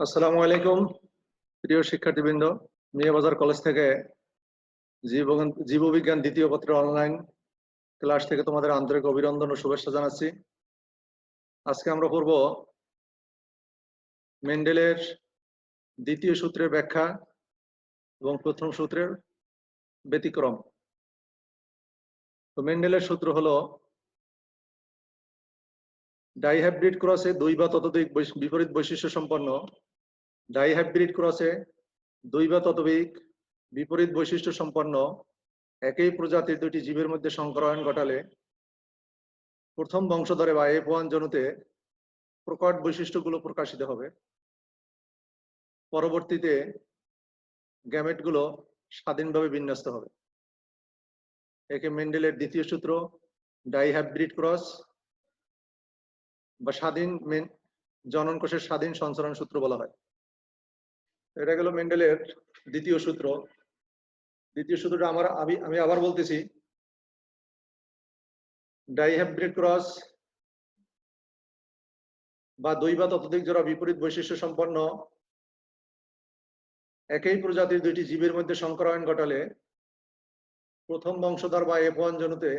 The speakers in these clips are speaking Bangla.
আসসালামু আলাইকুম প্রিয় শিক্ষার্থীবৃন্দ। মিয়াবাজার কলেজ থেকে জীববিজ্ঞান দ্বিতীয় পত্রের অনলাইন ক্লাস থেকে তোমাদের আন্তরিক অভিনন্দন ও শুভেচ্ছা জানাচ্ছি। আজকে আমরা পড়ব মেন্ডেলের দ্বিতীয় সূত্রের ব্যাখ্যা এবং প্রথম সূত্রের ব্যতিক্রম। তো মেন্ডেলের সূত্র হলো ডাইহাইব্রিড ক্রসে দুই বা ততোধিক বিপরীত বৈশিষ্ট্য সম্পন্ন ডাইহাইব্রিড ক্রসে দুই বা ততোধিক বিপরীত বৈশিষ্ট্য সম্পন্ন একই প্রজাতির দুটি জীবের মধ্যে সংকরায়ন ঘটালে প্রথম বংশধরে বা F1 জনুতে প্রকট বৈশিষ্ট্যগুলো প্রকাশিত হবে। পরবর্তীতে গ্যামেটগুলো স্বাধীনভাবে বিন্যস্ত হবে। একে মেন্ডেলের দ্বিতীয় সূত্র ডাইহাইব্রিড ক্রস বা স্বাধীন জনন কোষের স্বাধীন সঞ্চারণ সূত্র বলা হয়। এটা গেল মেন্ডেলের দ্বিতীয় সূত্র। দ্বিতীয় সূত্রটা আমি আবার বলতেছি, ডাইহাইব্রিড ক্রস বা দুই বা ততোধিক জোড়া বিপরীত বৈশিষ্ট্য সম্পন্ন একই প্রজাতির দুইটি জীবের মধ্যে সংকরায়ন ঘটালে প্রথম বংশধর বা F1 জনুতে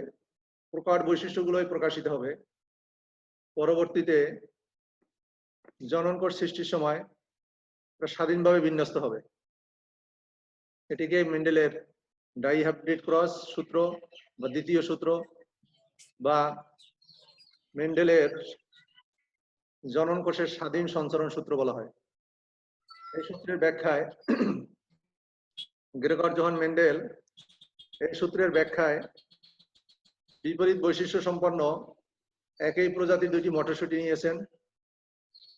প্রকট বৈশিষ্ট্যগুলোই প্রকাশিত হবে। পরবর্তীতে জনন কোষ সৃষ্টির সময় স্বাধীনভাবে বিন্যস্ত হবে। এটিকে মেন্ডেলের ডাইহাইব্রিড ক্রস সূত্র বা দ্বিতীয় সূত্র বা মেন্ডেলের জনন কোষের স্বাধীন সঞ্চারণ সূত্র বলা হয়। এই সূত্রের ব্যাখ্যায় গ্রেগর জোহান মেন্ডেল এই সূত্রের ব্যাখ্যায় বিপরীত বৈশিষ্ট্য সম্পন্ন একই প্রজাতির দুইটি মটরশুঁটি নিয়েছেন,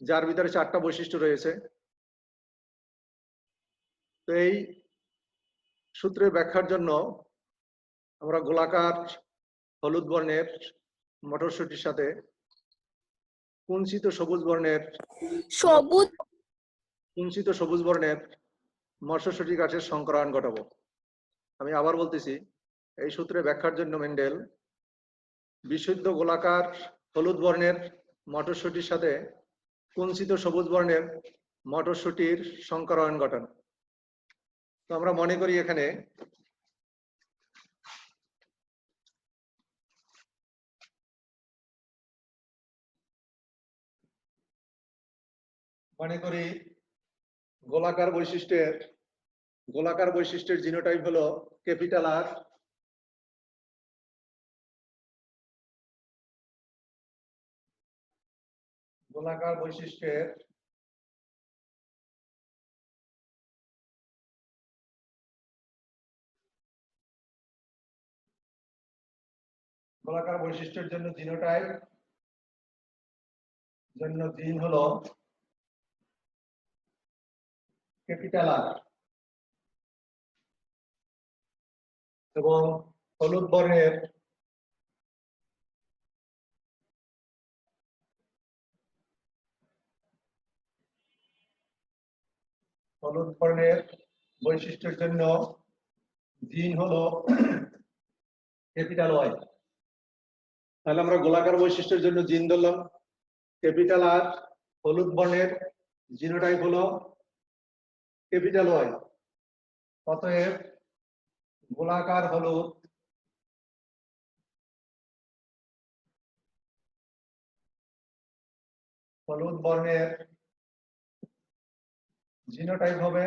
যার ভিতরে 4টা বৈশিষ্ট্য রয়েছে। তো এই সূত্রের ব্যাখ্যার জন্য আমরা গোলাকার হলুদ বর্ণের মটরশুঁটির সাথে কুঞ্চিত সবুজ বর্ণের মটরশুঁটি গাছের সংকরায়ন ঘটাবো। আমি আবার বলতেছি, এই সূত্রের ব্যাখ্যার জন্য মেন্ডেল বিশুদ্ধ গোলাকার হলুদ বর্ণের মটরশুঁটির সাথে কুঞ্চিত সবুজ বর্ণের মটরশুঁটির সংকরায়ন ঘটান। তো আমরা মনে করি এখানে গোলাকার বৈশিষ্ট্যের জিনোটাইপ হলো ক্যাপিটাল আর। গোলাকার বৈশিষ্ট্যের জন্য জিনোটাইপ জিন হলো ক্যাপিটাল আর এবং হলুদ বর্ণের বৈশিষ্ট্যের জন্য জিন হলো ক্যাপিটাল ওয়াই। তাহলে আমরা গোলাকার বৈশিষ্ট্যের জন্য জিন ধরলাম ক্যাপিটাল আর, হলুদ বর্ণের জিনোটাইপ হলো ক্যাপিটাল ওয়াই। অতএব গোলাকার হলুদ বর্ণের জিনোটাইপ হবে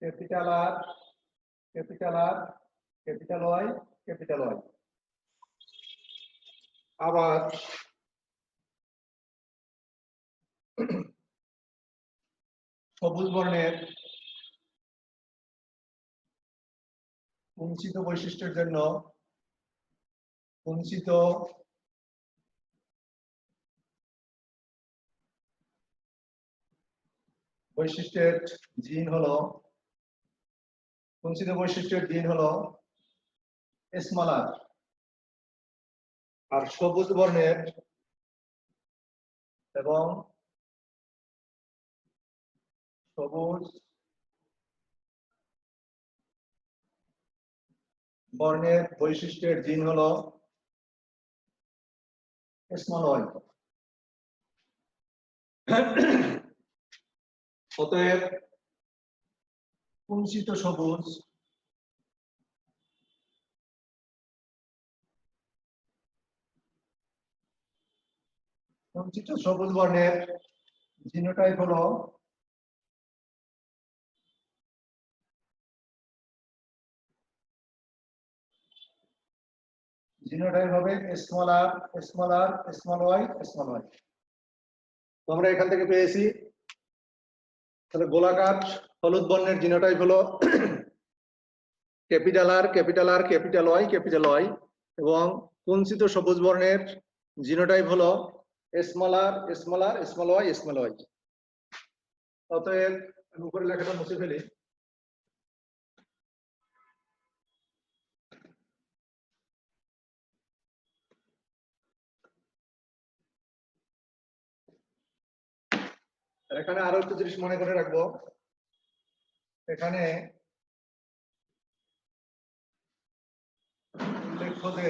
ক্যাপিটাল আর, ক্যাপিটাল ওয়াই। আবার সবুজ বর্ণের কুঞ্চিত বৈশিষ্ট্যের জন্য কুঞ্চিত বৈশিষ্ট্যের জিন হলো স্মল আর। আর সবুজ বর্ণের এবং সবুজ বর্ণের বৈশিষ্ট্যের জিন হলো স্মল ওয়াই। অতএব কুঞ্চিত সবুজ বর্ণের জিনোটাইপ হলো হবে স্মল আর স্মল আর স্মল ওয়াই স্মল ওয়াই। তো আমরা এখান থেকে পেয়েছি তাহলে গোলাকার হলুদ বর্ণের জিনোটাইপ হলো capital R capital R capital Y এবং কুঞ্চিত সবুজ বর্ণের জিনোটাইপ হলো স্মল আর স্মল আর স্মল ওয়াই। অতএব আমি উপরে লেখাটা মুছে ফেলি। এখানে আরো একটা জিনিস মনে করে রাখবো, এখানে উল্লেখ্য যে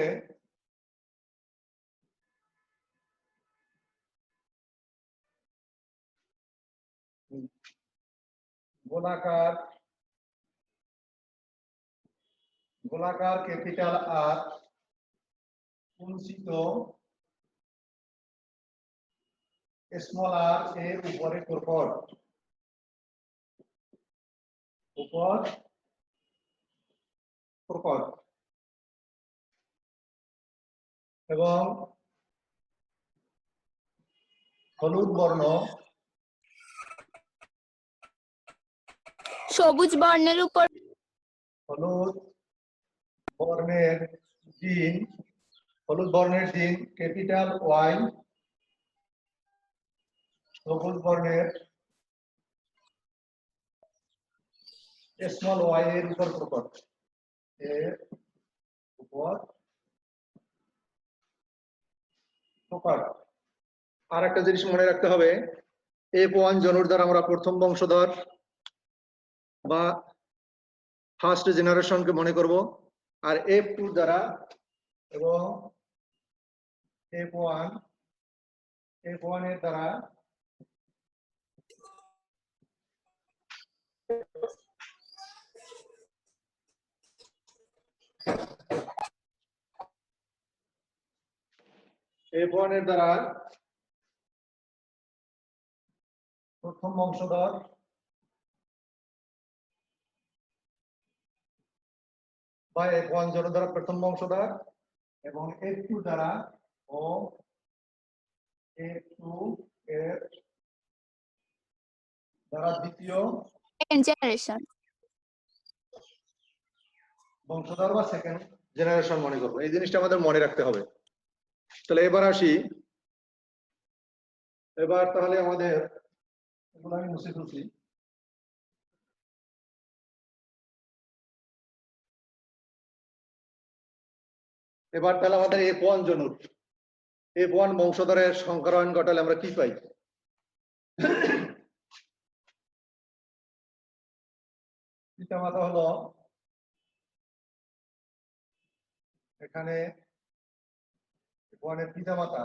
গোলাকার ক্যাপিটাল আর কুঞ্চিত স্মল আর এর উপরে পরপর এবং হলুদ বর্ণ সবুজ বর্ণের উপর হলুদ বর্ণের জিন ক্যাপিটাল ওয়াই সবুজ বর্ণের স্মল ওয়াই এর উপর প্রকট। আর একটা জিনিস মনে রাখতে হবে, F1 জনুর দ্বারা আমরা প্রথম বংশধর বা ফার্স্ট জেনারেশনকে মনে করব, আর F2 দ্বারা এবং F1 এর দ্বারা F1 এর দ্বারা প্রথম বংশধর বা F1 জনুর দ্বারা প্রথম বংশধর এবং F2 দ্বারা ও F2 এর দ্বারা দ্বিতীয় সেকেন্ড জেনারেশন বংশধর বা সেকেন্ড জেনারেশন মনে করবো। এই জিনিসটা আমাদের মনে রাখতে হবে। তাহলে এবার আসি, এবার তাহলে আমাদের এগুলো আমি মুছে ফেলছি। এবার তাহলে আমাদের F1 জনুর F1 বংশধরের সংকরায়ন ঘটালে আমরা কি পাই? পিতামাতা হলো এখানে F1 এর পিতামাতা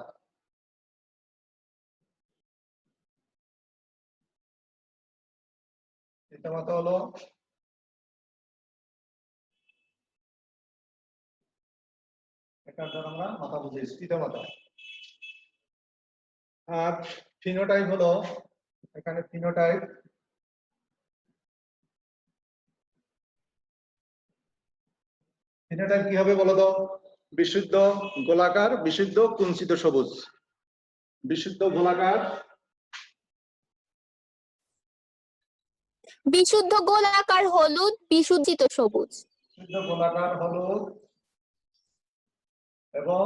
হলো এটার দ্বারা আমরা মাথা বুঝিয়েছি পিতামাতা। আর ফিনোটাইপ হলো এখানে ফিনোটাইপ কি হবে বলো তো? বিশুদ্ধ গোলাকার, বিশুদ্ধ কুঞ্চিত সবুজ। বিশুদ্ধ গোলাকার, বিশুদ্ধ গোলাকার হলুদ, বিশুদ্ধিত সবুজ। বিশুদ্ধ গোলাকার হলুদ এবং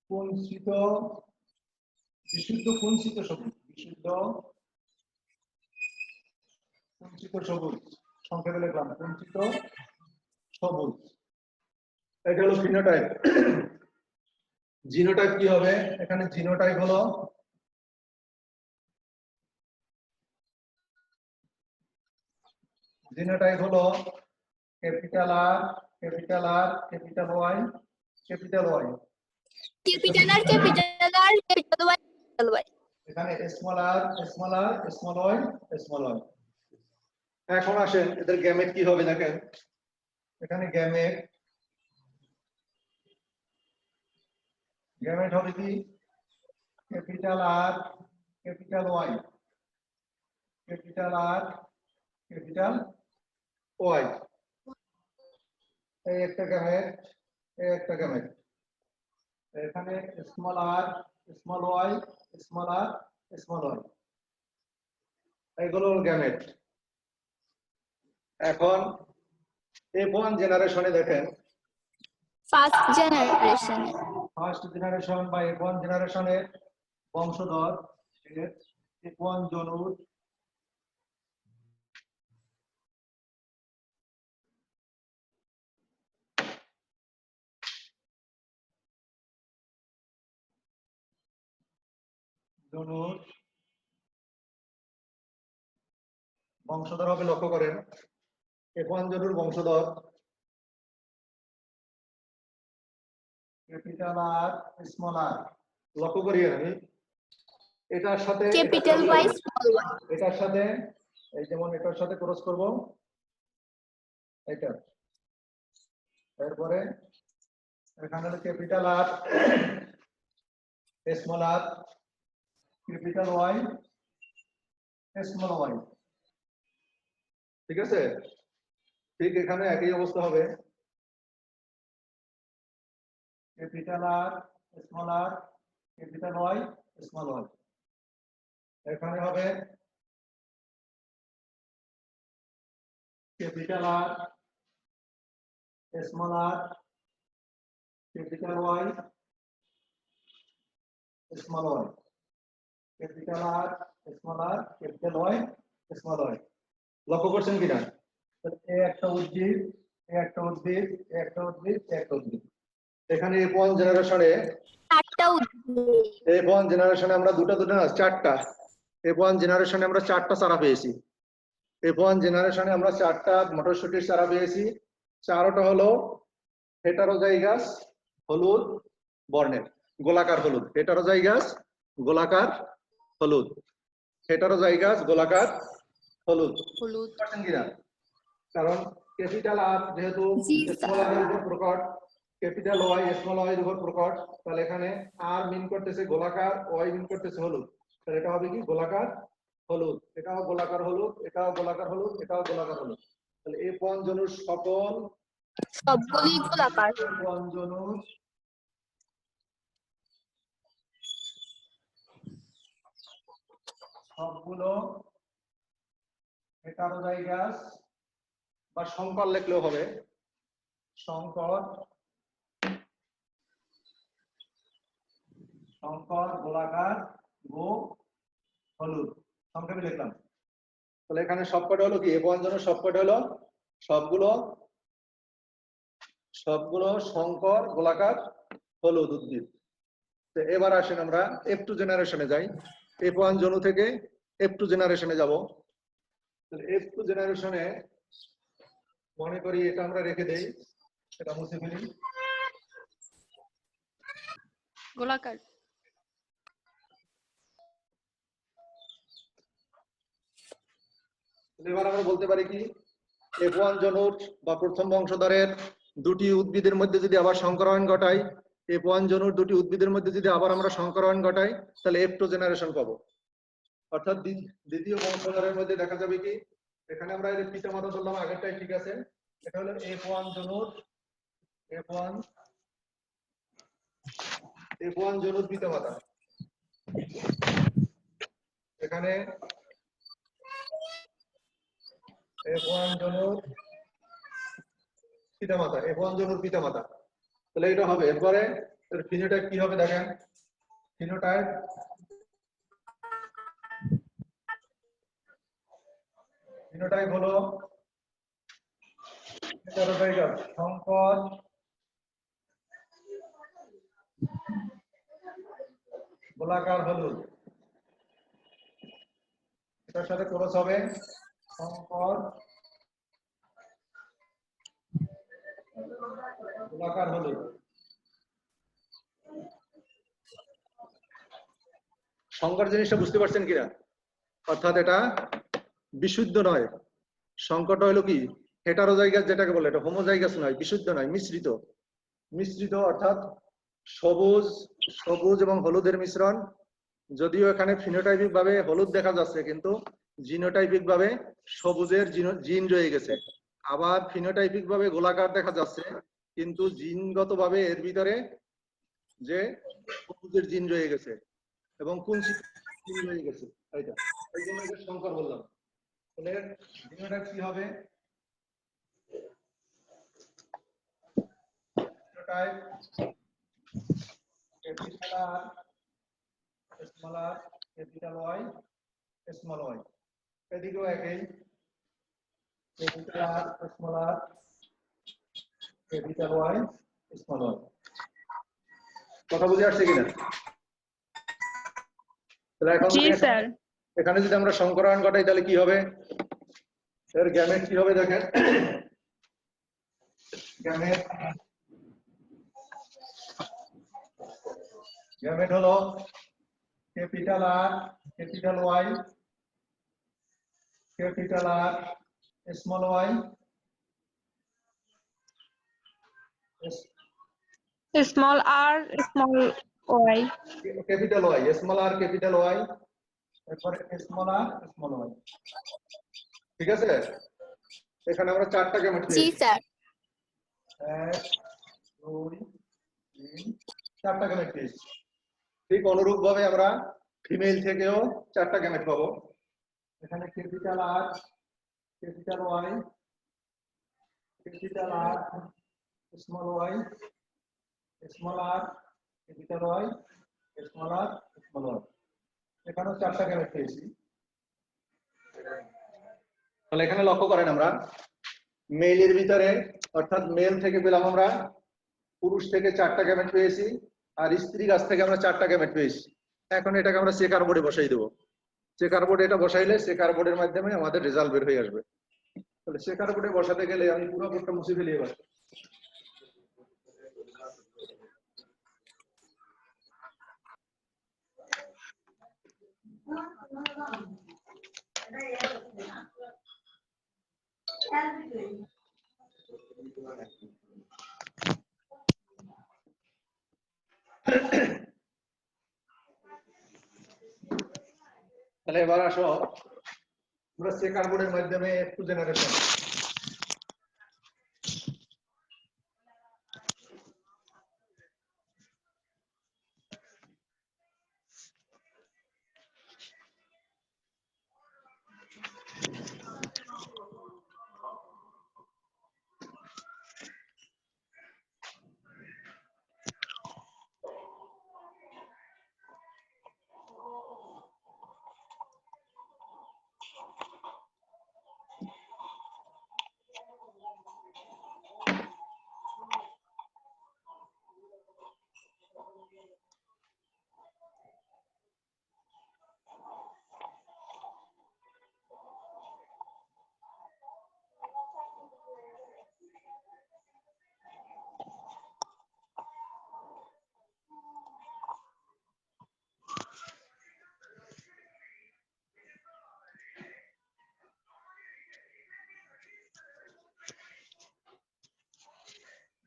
কুঞ্চিত বিশুদ্ধ কুঞ্চিত সবুজ। বিশুদ্ধ কুঞ্চিত সবুজ, সংক্ষেপে লিখলাম কুঞ্চিত সবুজ। এটা হলো ফিনোটাইপ। জিনোটাইপ কি হবে? এখানে জিনোটাইপ হলো capital R capital Y capital R capital R capital Y capital Y. এখানে স্মল আর স্মল আর স্মল ওয়াই স্মল ওয়াই। এখন আসেন এদের গ্যামেট কি হবে দেখেন। এখানে গ্যামেট হবে কি capital R capital Y, capital R capital Y. এই একটা গ্যামেট, এই একটা গ্যামেট। এখানে স্মল আর স্মল ওয়াই স্মল আর স্মল ওয়াই, এগুলো গ্যামেট। এখন F1 জেনারেশনে দেখেন, ফার্স্ট জেনারেশনে ফার্স্ট জেনারেশন বা F1 জেনারেশনের বংশধর F1 জনুর বংশধর হবে, লক্ষ্য করেন F1 জনুর বংশধর ক্যাপিটাল আর স্মল আর। লক্ষ্য করি আমি এটার সাথে ক্যাপিটাল ওয়াই স্মল ওয়াই। এটার সাথে এই যেমন এটার সাথে ক্রস করব এটা, এরপরে এখানে হলো capital R small r, capital Y small y. ঠিক আছে, ঠিক এখানে একই অবস্থা হবে, capital R small r capital Y small y. এখানে হবে capital R small r capital Y small y, capital R small r capital Y small y. লক্ষ্য করছেন কিনা? এই একটা উদ্ভিদ, এই একটা উদ্ভিদ, এই একটা উদ্ভিদ, এই একটা উদ্ভিদ। এখানে F1 জেনারেশনে চারটা উদ্ভিদ। F1 জেনারেশনে আমরা দুটো না চারটা, F1 জেনারেশনে আমরা চারটা চারা পেয়েছি। F1 জেনারেশনে আমরা চারটা মটরশুটির চারা পেয়েছি। চারটা হলো হেটারোজাইগাস হলুদ বর্ণের, গোলাকার হলুদ। হেটারোজাইগাস গোলাকার হলুদ, হেটারোজাইগাস গোলাকার হলুদ। হলুদ। পাচ্ছেন কিনা? কারণ ক্যাপিটাল আর যেহেতু জি স্মল আর এর উপর প্রকট, ক্যাপিটাল ওয়াই স্মল ওয়াই এর উপর প্রকট, তাহলে এখানে আর মিন করতেছে গোলাকার, ওয়াই মিন করতেছে হলুদ। তাহলে এটা হবে কি গোলাকার হলুদ, এটাও গোলাকার হলুদ, এটাও গোলাকার হলুদ, এটাও গোলাকার হলুদ। তাহলে F1 জনুর সকল সবগুলি গোলাকার। F1 জনুর সবগুলো হেটারোজাইগাস বা সংকর লিখলেও হবে, সংকর সংকর গোলাকার গো হলুদ, সংক্ষেপে লিখলাম। তাহলে এখানে সবকটা হলো কি F1 জনের সবকটা হলো সবগুলো সংকর গোলাকার হলুদ উদ্ভিদ। তো এবার আসেন আমরা F2 জেনারেশনে যাই। F1 জনু থেকে F2 জেনারেশনে যাব। তাহলে F2 জেনারেশনে মনে করি এটা আমরা রেখে দেই, এটা মুছে ফেলি। গোলাকার। এবার আমরা বলতে পারি কি F1 জনুর বা প্রথম বংশধরের দুটি উদ্ভিদের মধ্যে যদি আবার সংকরায়ন ঘটাই, F1 জনুর দুটি উদ্ভিদের মধ্যে যদি আবার আমরা সংকরায়ন ঘটাই, তাহলে F2 জেনারেশন পাবো। অর্থাৎ দ্বিতীয় বংশধরের মধ্যে দেখা যাবে কি এখানে আমরা এর পিতামাতা ধরলাম, আগেরটাই ঠিক আছে। এটা হলো F1 জনুর F1 জনুর পিতামাতা। এখানে F1 জনুর পিতামাতা, F1 জনুর পিতামাতা। তাহলে এটা হবে, এরপরে এর ফিনোটাইপ কি হবে দেখেন। ফিনোটাইপ হলো হেটারোজাইগাস সংকর গোলাকার হলুদ, এটার সাথে ক্রস হবে সংকর গোলাকার হলুদ। সংকর জিনিসটা বুঝতে পারছেন কিনা? অর্থাৎ এটা বিশুদ্ধ নয়। সংকট হলো কি হেটারোজাইগাস যেটাকে বলে, এটা হোমোজাইগাস নয়, বিশুদ্ধ নয়, মিশ্রিত। মিশ্রিত অর্থাৎ সবুজ সবুজ এবং হলুদের মিশ্রণ। যদিও এখানে ফিনোটাইপিক ভাবে হলুদ দেখা যাচ্ছে, কিন্তু জিনোটাইপিক ভাবে সবুজের জিন রয়ে গেছে। আবার ফিনোটাইপিক ভাবে গোলাকার দেখা যাচ্ছে, কিন্তু জিনগত ভাবে এর ভিতরে যে সবুজের জিন রয়ে গেছে এবং কোন জিন রয়ে গেছে, এইটা এই জন্য এটা সংকর বললাম। তাহলে জিনোটাইপ কি হবে? Genotype capital R small r capital Y small Y. এদিকেও একই, capital R small r capital Y small Y. কথা বুঝে আসছে কিনা? তাহলে এখন জি স্যার। এখানে যদি আমরা সংকরায়ন ঘটাই তাহলে কি হবে? এর গ্যামেট কি হবে দেখেন। গ্যামেট গ্যামেট হলো capital R capital Y, capital R small Y, small আর small y. Capital Y, small r capital Y, তারপরে স্মল আর স্মল ওয়াই। ঠিক আছে? এখানে আমরা চারটা গ্যামেট জি পেয়েছি। স্যার। 1 2 3 চারটা গ্যামেট পেয়েছি। ঠিক অনুরূপ ভাবে আমরা ফিমেল থেকেও চারটা গ্যামেট পাবো। এখানে capital R capital Y, capital R small Y, small r capital Y, small আর স্মল ওয়াই। এখানেও চারটা গ্যামেট পেয়েছি। তাহলে এখানে লক্ষ্য করেন আমরা মেলের ভিতরে, অর্থাৎ মেল থেকে পেলাম আমরা পুরুষ থেকে চারটা গ্যামেট পেয়েছি, আর স্ত্রী গাছ থেকে আমরা চারটা গ্যামেট পেয়েছি। এখন এটাকে আমরা চেকার বোর্ডে বসাই দেবো। চেকার বোর্ডে এটা বসাইলে চেকার বোর্ডের মাধ্যমে আমাদের রেজাল্ট বের হয়ে আসবে। তাহলে চেকার বোর্ডে বসাতে গেলে আমি পুরো বোর্ডটা মুছে ফেলি এবার। তাহলে এবার আসো আমরা চেকার বোর্ডের মাধ্যমে একটু জেনারেশন।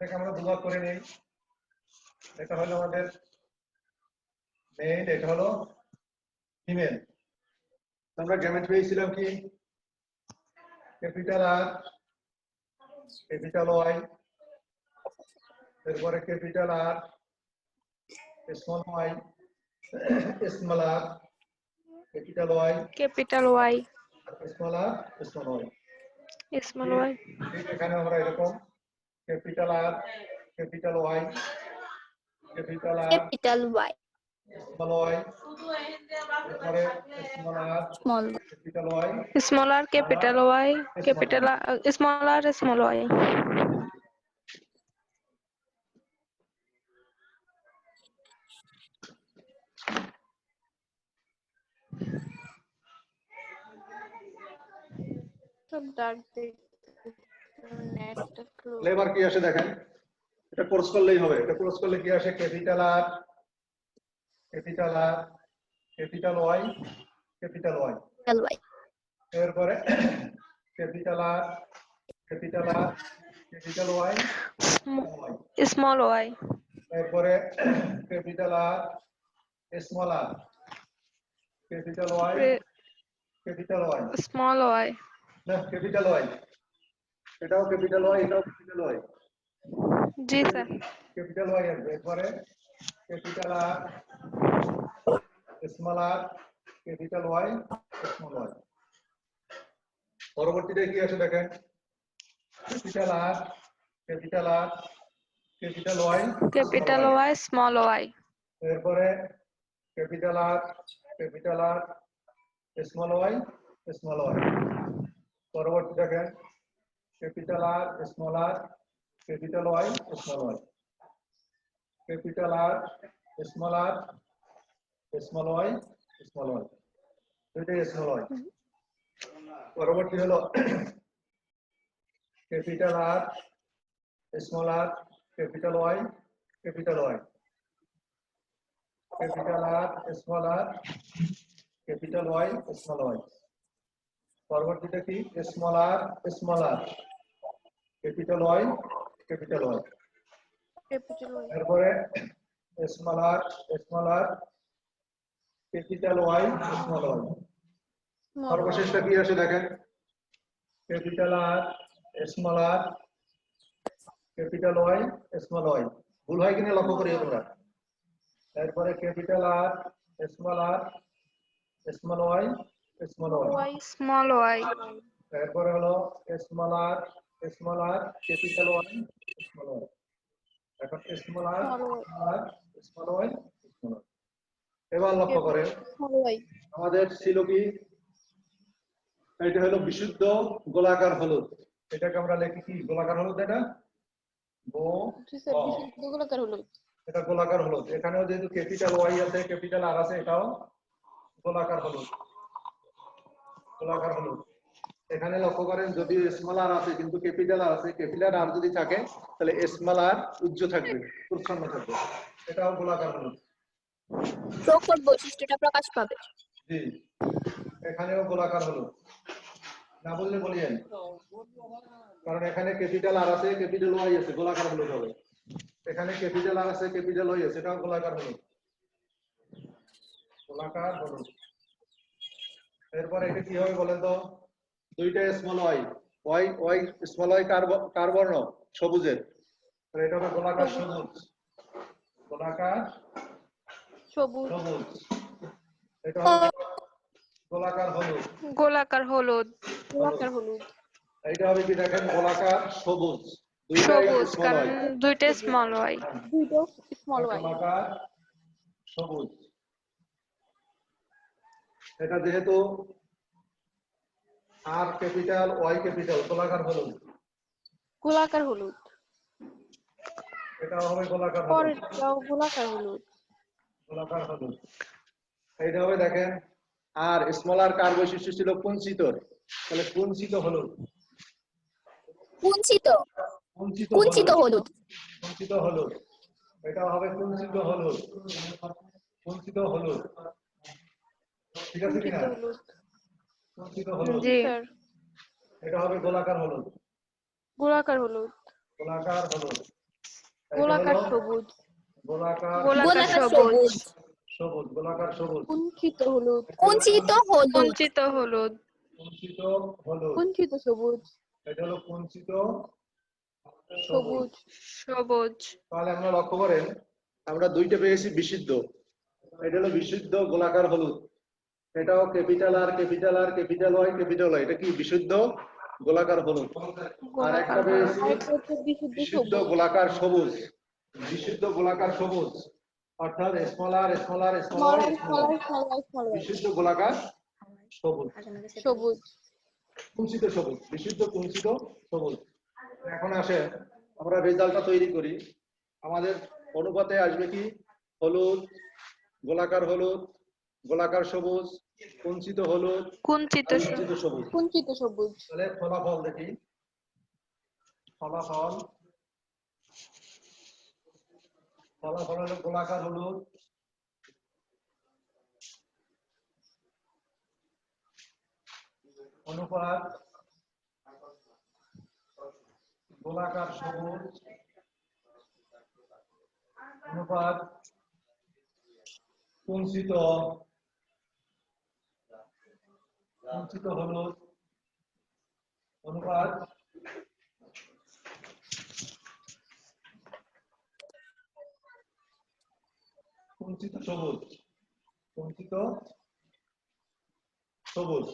এটাকে আমরা দুভাগ করে নেই। এটা হলো আমাদের মেল, এটা হলো ফিমেল। আমরা গ্যামেট পেয়েছিলাম কি ক্যাপিটাল আর ক্যাপিটাল ওয়াই, এরপরে capital R small Y, small r capital Y, capital Y, small আর স্মল ওয়াই। Small y. ঠিক এখানে আমরা এরকম capital R capital Y, capital R capital Y small y, এরপরে স্মল আর small capital Y, small r capital Y, capital small আর স্মল ওয়াই। সব ডাক লেবার কি আসে দেখেন, এটা ক্রস করলেই হবে। এটা ক্রস করলে কি আসে capital R capital R capital Y, capital Y. capital Y, এরপরে capital R, capital R, capital Y, Y. Small y. এরপরে capital R, small r, capital Y, capital Y, Small y. না ক্যাপিটাল ওয়াই, এটাও ক্যাপিটাল ওয়াই, এটাও ক্যাপিটাল ওয়াই, জি স্যার। ক্যাপিটাল ওয়াই আসবে। এরপরে capital R, small r, capital Y, small y. পরবর্তীতে কি আছে দেখেন, capital R, capital R, capital Y, Capital Y, small y. এরপরে capital R, capital R, small Y, small y. পরবর্তী দেখেন capital R, small r, capital Y, small y, capital R, small আর, স্মল ওয়াই, স্মল ওয়াই, দুইটাই স্মল ওয়াই। পরবর্তী হলো capital R, small r, capital Y, capital Y, capital R, small r, capital Y, small y. পরবর্তীটা কি, স্মল আর, small r, capital Y, capital Y. capital Y, এরপরে স্মল আর, small r, capital Y, small y. small y, সর্বশেষটা কি আসে দেখেন, capital R, small r, capital Y, small y. ভুল হয় কিনা লক্ষ্য করি তোমরা। এরপরে ক্যাপিটাল আর, স্মল আর, small Y, small y. Small y. এরপরে হলো স্মল আর, small r, capital Y, small Y. এখন স্মল আর, স্মল ওয়াই, স্মল ওয়াই। এবার লক্ষ্য করেন small y, আমাদের ছিল কি, এটা হলো বিশুদ্ধ গোলাকার হলুদ। এটাকে আমরা লিখি কি, গোলাকার হলুদ। এটা জি স্যার বিশুদ্ধ গোলাকার হলুদ, এটা গোলাকার হলুদ। এখানেও যেহেতু ক্যাপিটাল ওয়াই আছে, ক্যাপিটাল আর আছে, এটাও গোলাকার হলুদ, গোলাকার হলুদ। এখানে লক্ষ্য করেন যদি স্মল আর আছে কিন্তু ক্যাপিটাল আর আছে, ক্যাপিটাল আর যদি থাকে তাহলে স্মল আর উজ্জ্বল থাকবে, প্রচ্ছন্ন থাকবে, এটাও গোলাকার হলুদ। প্রকট বৈশিষ্ট্যটা প্রকাশ পাবে। জি, এখানেও গোলাকার হলুদ। না বললে বলিয়েন, কারণ এখানে ক্যাপিটাল আর আছে, ক্যাপিটাল ওয়াই আছে, গোলাকার হলুদ হবে। এখানে ক্যাপিটাল আর আছে, ক্যাপিটাল ওয়াই আছে, এটাও গোলাকার হলুদ, গোলাকার হলুদ। এরপর এটা কি হবে বলেন তো, দুইটা small y, y y, small y কার বর্ণ, সবুজের, তাহলে এটা হবে গোলাকার সবুজ, গোলাকার সবুজ, সবুজ। এটা হবে গোলাকার হলুদ, গোলাকার হলুদ। গোলাকার হলুদ, এইটা হবে কি দেখেন, গোলাকার সবুজ, দুইটাই সবুজ স্মল কারণ ওয়াই, দুইটা স্মল y. দুটো স্মল y, গোলাকার সবুজ। এটা যেহেতু আর ক্যাপিটাল ওয়াই ক্যাপিটাল, গোলাকার হলুদ, গোলাকার হলুদ, এটা হবে গোলাকার হলুদ, পরেরটাও গোলাকার হলুদ, গোলাকার হলুদ। এইটা হবে দেখেন, আর স্মল আর কার বৈশিষ্ট্য ছিল, কুঞ্চিত, তাহলে কুঞ্চিত হলুদ, কুঞ্চিত, কুঞ্চিত কুঞ্চিত হলুদ, হলুদ, কুঞ্চিত হলুদ। এটা হবে কুঞ্চিত হলুদ, কুঞ্চিত হলুদ। ঠিক আছে কুঞ্চিত কিনা, হলুদ, কুঞ্চিত হলুদ। জি। স্যার এটা হবে গোলাকার হলুদ, গোলাকার হলুদ, গোলাকার হলুদ। এটা গোলাকার হলো সবুজ, গোলাকার গোলাকার সবুজ। সবুজ, গোলাকার সবুজ। কুঞ্চিত হলুদ, কুঞ্চিত হলুদ, কুঞ্চিত হলুদ। কুঞ্চিত হলুদ, কুঞ্চিত সবুজ, এটা হলো কুঞ্চিত সবুজ। সবুজ, সবুজ। তাহলে আমরা লক্ষ্য করেন আমরা দুইটা পেয়েছি বিশুদ্ধ, এটা হলো বিশুদ্ধ গোলাকার হলুদ, এটাও capital R, capital R, capital Y, capital Y, এটা কি বিশুদ্ধ গোলাকার হলুদ। আর একটা গোলাকার হলুদ। পেয়েছি আরেকটা হচ্ছে বিশুদ্ধ বিশুদ্ধ সবুজ, গোলাকার সবুজ, বিশুদ্ধ গোলাকার সবুজ, অর্থাৎ স্মল আর, স্মল আর, স্মল স্মল ওয়াই, আর স্মল স্মল ওয়াই, আর স্মল আর স্মল আর, বিশুদ্ধ গোলাকার সবুজ, সবুজ, কুঞ্চিত সবুজ, বিশুদ্ধ কুঞ্চিত সবুজ। এখন আসে আমরা রেজাল্টটা তৈরি করি, আমাদের অনুপাতে আসবে কি, হলুদ, গোলাকার হলুদ, গোলাকার সবুজ, কুঞ্চিত হলুদ, কুঞ্চিত কুঞ্চিত সবুজ। কুঞ্চিত সবুজ, তাহলে ফলাফল দেখি, ফলাফল, ফলাফল হলো গোলাকার হলুদ, অনুপাত গোলাকার সবুজ অনুপাত কুঞ্চিত হলুদ অনুপাত কুঞ্চিত সবুজ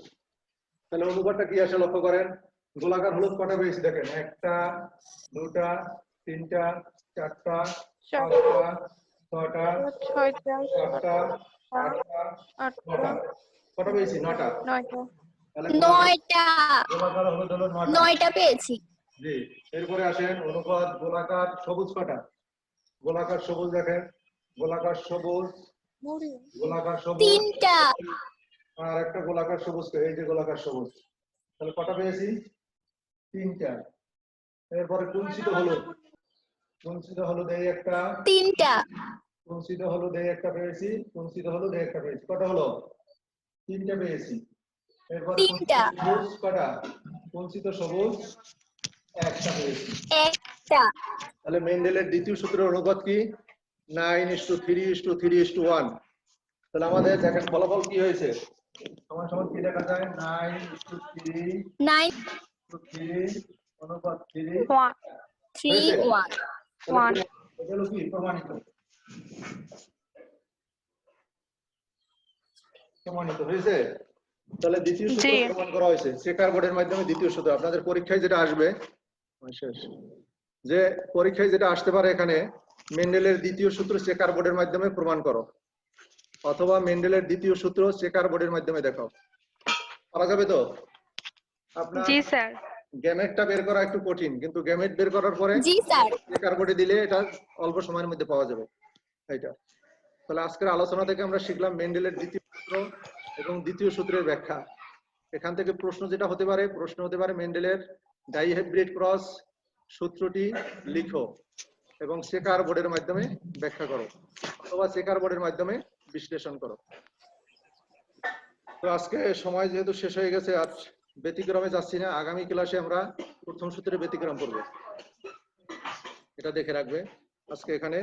তাহলে অনুপাতটা কি আসে লক্ষ্য করেন। গোলাকার হলুদ কটা পেয়েছি দেখেন, 1টা 2টা 3টা 4টা 5টা 6টা 6টা 7টা 8টা 9টা কটা পেয়েছি 9টা। 9টা তাহলে 9টা গোলাকার হলুদ হলো 9টা। 9টা পেয়েছি। জি, এরপরে আসেন অনুপাত গোলাকার সবুজ কটা। গোলাকার সবুজ দেখেন, গোলাকার সবুজ 3টা আর একটা গোলাকার সবুজ, এই যে গোলাকার সবুজ, তাহলে কটা পেয়েছি 3টা। এরপরে কুঞ্চিত হলুদ এই একটা, 3টা কুঞ্চিত হলুদ এই একটা পেয়েছি, কুঞ্চিত হলুদ এই একটা পেয়েছি, কটা হলো 3টা পেয়েছি। এরপরে 3টা সবুজ কটা, কুঞ্চিত সবুজ একটা পেয়েছি। একটা তাহলে মেন্ডেলের দ্বিতীয় সূত্রের অনুপাত কি 9:3:3:1। তাহলে আমাদের দেখেন ফলাফল কি হয়েছে, সমান সমান কি দেখা যায় 9:3:3 অনুপাত 3 1 3 1 1 এটা হলো কি প্রমাণিত হয়েছে। তাহলে দ্বিতীয় সূত্র জি। প্রমাণ করা হয়েছে চেকার বোর্ডের মাধ্যমে। দ্বিতীয় সূত্র আপনাদের পরীক্ষায় যেটা আসবে, যে পরীক্ষায় যেটা আসতে পারে এখানে মেন্ডেলের দ্বিতীয় সূত্র চেকার বোর্ডের মাধ্যমে প্রমাণ করো, অথবা মেন্ডেলের দ্বিতীয় সূত্র চেকার বোর্ডের মাধ্যমে দেখাও, পারা যাবে তো। আপনার জি স্যার। গ্যামেটটা বের করা একটু কঠিন, কিন্তু গ্যামেট বের করার পরে জি স্যার। চেকার বোর্ডে দিলে এটা অল্প সময়ের মধ্যে পাওয়া যাবে এইটা। তাহলে আজকের আলোচনা থেকে আমরা শিখলাম মেন্ডেলের দ্বিতীয় সূত্র এবং দ্বিতীয় সূত্রের ব্যাখ্যা। এখান থেকে প্রশ্ন যেটা হতে পারে, প্রশ্ন হতে পারে মেন্ডেলের ডাইহাইব্রিড ক্রস সূত্রটি লিখো এবং চেকার বোর্ডের মাধ্যমে ব্যাখ্যা করো, অথবা চেকার বোর্ডের মাধ্যমে বিশ্লেষণ করো। তো আজকে সময় যেহেতু শেষ হয়ে গেছে, আর ব্যতিক্রমে যাচ্ছি না। আগামী ক্লাসে আমরা প্রথম সূত্রে ব্যতিক্রম করব, এটা দেখে রাখবে। আজকে এখানে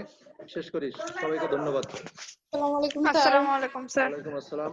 শেষ করি, সবাইকে ধন্যবাদ। আসসালামু আলাইকুম স্যার। আসসালামু আলাইকুম স্যার। ওয়ালাইকুম আসসালাম।